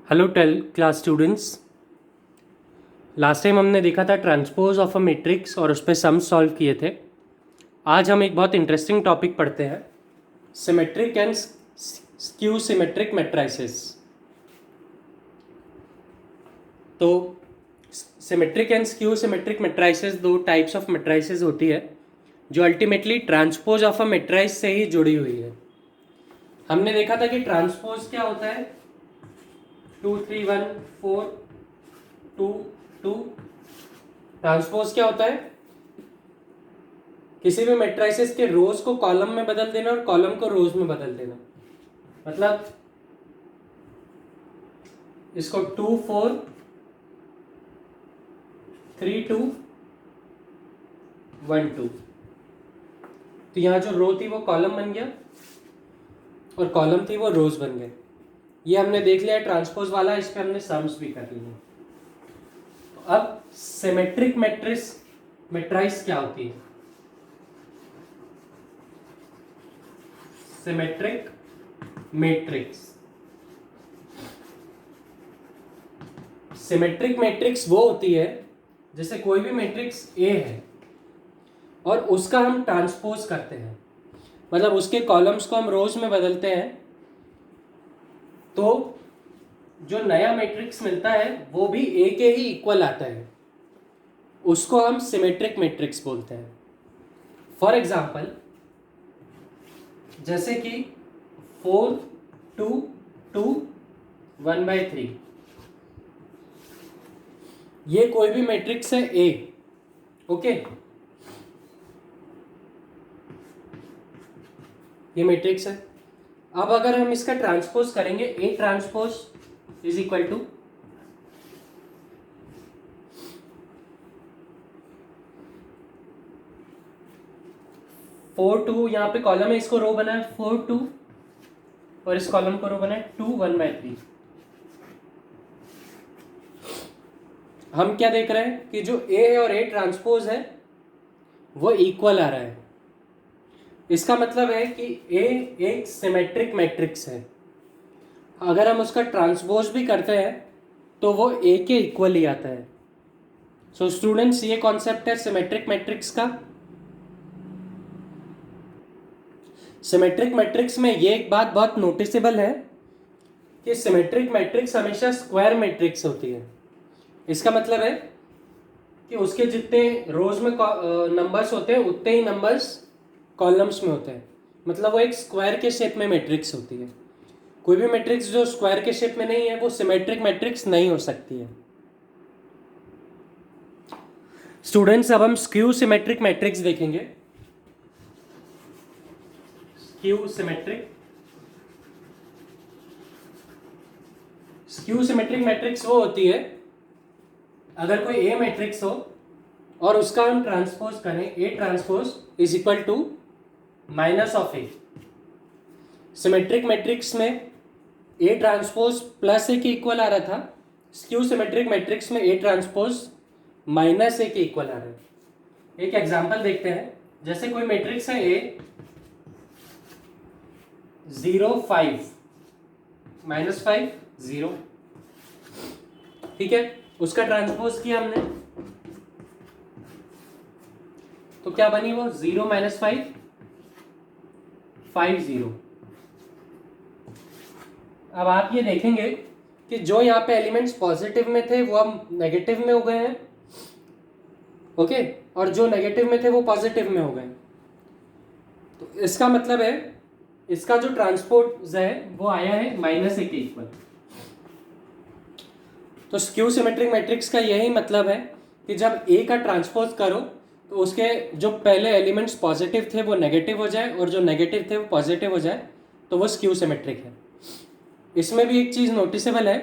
Hello tell class students. Last time हमने देखा था ट्रांसपोज ऑफ अ मैट्रिक्स और उस पर सम सॉल्व किए थे। आज हम एक बहुत इंटरेस्टिंग टॉपिक पढ़ते हैं, symmetric and skew symmetric matrices. तो symmetric and skew symmetric matrices दो टाइप्स ऑफ मैट्रिसेस होती है जो ultimately transpose of a matrix से ही जुड़ी हुई है। हमने देखा था कि ट्रांसपोज क्या होता है, 2 3 1 4 2 2। ट्रांसपोज क्या होता है, किसी भी मैट्रिसेस के रोज को कॉलम में बदल देना और कॉलम को रोज में बदल देना। मतलब इसको 2 4 3 2 1 2, तो यहां जो रो थी वो कॉलम बन गया और कॉलम थी वो रोज बन गए। ये हमने देख लिया ट्रांसपोज वाला, इस पे हमने सम्स भी कर लिए। तो अब सिमेट्रिक मैट्रिक्स क्या होती है? सिमेट्रिक मैट्रिक्स, सिमेट्रिक मैट्रिक्स वो होती है जैसे कोई भी मैट्रिक्स ए है और उसका हम ट्रांसपोज करते हैं, मतलब उसके कॉलम्स को हम रोज में बदलते हैं, तो जो नया मैट्रिक्स मिलता है वो भी ए के ही इक्वल आता है, उसको हम सिमेट्रिक मैट्रिक्स बोलते हैं। फॉर एग्जाम्पल जैसे कि 4 2 2 1/3, ये कोई भी मैट्रिक्स है ए, ओके। ये मैट्रिक्स है। अब अगर हम इसका ट्रांसपोज करेंगे, A transpose is equal to 4 2, यहाँ पे कॉलम है, इसको रो बना है 4 2 और इस कॉलम को रो बना है 2 1/3। हम क्या देख रहे हैं कि जो ए है और ए ट्रांसपोज है वो इक्वल आ रहा है। इसका मतलब है कि ए एक सिमेट्रिक मैट्रिक्स है। अगर हम उसका ट्रांसपोज भी करते हैं तो वो ए के इक्वल ही आता है। सो स्टूडेंट्स, ये कॉन्सेप्ट है सिमेट्रिक मैट्रिक्स का। सिमेट्रिक मैट्रिक्स में ये एक बात बहुत नोटिसेबल है कि सिमेट्रिक मैट्रिक्स हमेशा स्क्वायर मैट्रिक्स होती है। इसका मतलब है कि उसके जितने रोज में नंबर्स होते हैं उतने ही नंबर्स कॉलम्स में होते हैं, मतलब वो एक स्क्वायर के शेप में मैट्रिक्स होती है। कोई भी मैट्रिक्स जो स्क्वायर के शेप में नहीं है वो सिमेट्रिक मैट्रिक्स नहीं हो सकती है। स्टूडेंट्स, अब हम स्क्यू सिमेट्रिक मैट्रिक्स देखेंगे। स्क्यू सिमेट्रिक मैट्रिक्स वो होती है अगर कोई ए मैट्रिक्स हो और उसका हम ट्रांसपोज करें, A transpose is equal to minus of A. Symmetric matrix में ए ट्रांसपोज प्लस ए के इक्वल आ रहा था, स्क्यू सिमेट्रिक मैट्रिक्स में ए ट्रांसपोज माइनस ए के इक्वल आ रहा है। एक एग्जांपल देखते हैं, जैसे कोई मैट्रिक्स है ए 0 5 -5 0, ठीक है। उसका ट्रांसपोज किया हमने तो क्या बनी वो 0 -5 5 0। अब आप ये देखेंगे कि जो यहाँ पे एलिमेंट्स पॉजिटिव में थे वो अब नेगेटिव में हो गए हैं, ओके, और जो नेगेटिव में थे वो पॉजिटिव में हो गए। तो इसका मतलब है इसका जो ट्रांसपोज है वो आया है माइनस ए के इक्वल। तो स्क्यू सिमेट्रिक मैट्रिक्स का यही मतलब है कि जब ए का ट्रांसपोज करो तो उसके जो पहले एलिमेंट्स पॉजिटिव थे वो नेगेटिव हो जाए और जो नेगेटिव थे वो पॉजिटिव हो जाए, तो वो स्क्यू सिमेट्रिक है। इसमें भी एक चीज़ नोटिसेबल है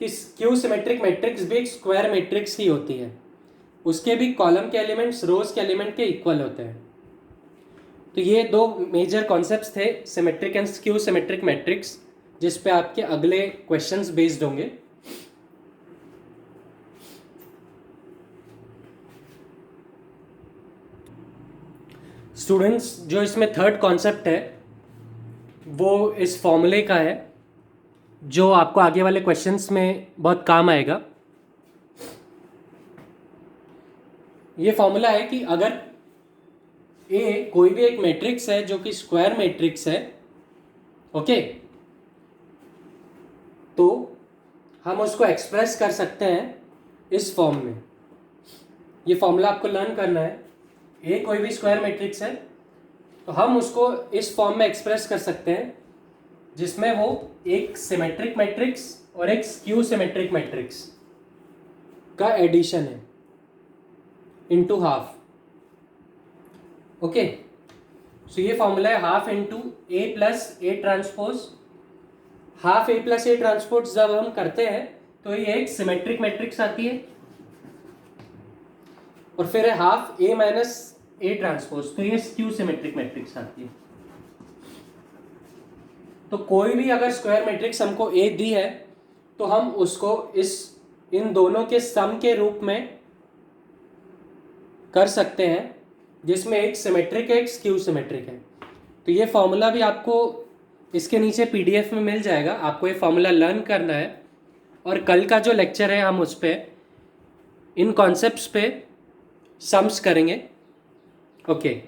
कि स्क्यू सिमेट्रिक मैट्रिक्स भी एक स्क्वायर मैट्रिक्स ही होती है, उसके भी कॉलम के एलिमेंट्स रोज के एलिमेंट के इक्वल होते हैं। तो ये दो मेजर कॉन्सेप्ट्स थे, symmetric and skew symmetric matrix, जिस पे आपके अगले क्वेश्चंस बेस्ड होंगे। स्टूडेंट्स, जो इसमें थर्ड कॉन्सेप्ट है वो इस फॉर्मूले का है जो आपको आगे वाले क्वेश्चंस में बहुत काम आएगा। ये फॉर्मूला है कि अगर ए कोई भी एक मैट्रिक्स है जो कि स्क्वायर मैट्रिक्स है, ओके, तो हम उसको एक्सप्रेस कर सकते हैं इस फॉर्म में। ये फॉर्मूला आपको लर्न करना है। ए कोई भी स्क्वायर मैट्रिक्स है तो हम उसको इस फॉर्म में एक्सप्रेस कर सकते हैं जिसमें वो एक सिमेट्रिक मैट्रिक्स और एक स्क्यू सिमेट्रिक मैट्रिक्स का एडिशन है इनटू हाफ। ओके, सो ये फॉर्मूला है half into A plus A transpose. Half A plus A transpose जब हम करते हैं तो ये एक सिमेट्रिक मैट्रिक्स आती है, और फिर है half A minus A transpose, तो ये स्क्यू सिमेट्रिक मैट्रिक्स आती है। तो कोई भी अगर स्क्वायर मैट्रिक्स हमको ए दी है तो हम उसको इन दोनों के सम के रूप में कर सकते हैं, जिसमें एक सिमेट्रिक है एक स्क्यू सिमेट्रिक है। तो ये फॉर्मूला भी आपको इसके नीचे पीडीएफ में मिल जाएगा। आपको ये फॉर्मूला लर्न करना है, और कल का जो लेक्चर है हम उस पर इन कॉन्सेप्ट्स पे सम्स करेंगे। ओके।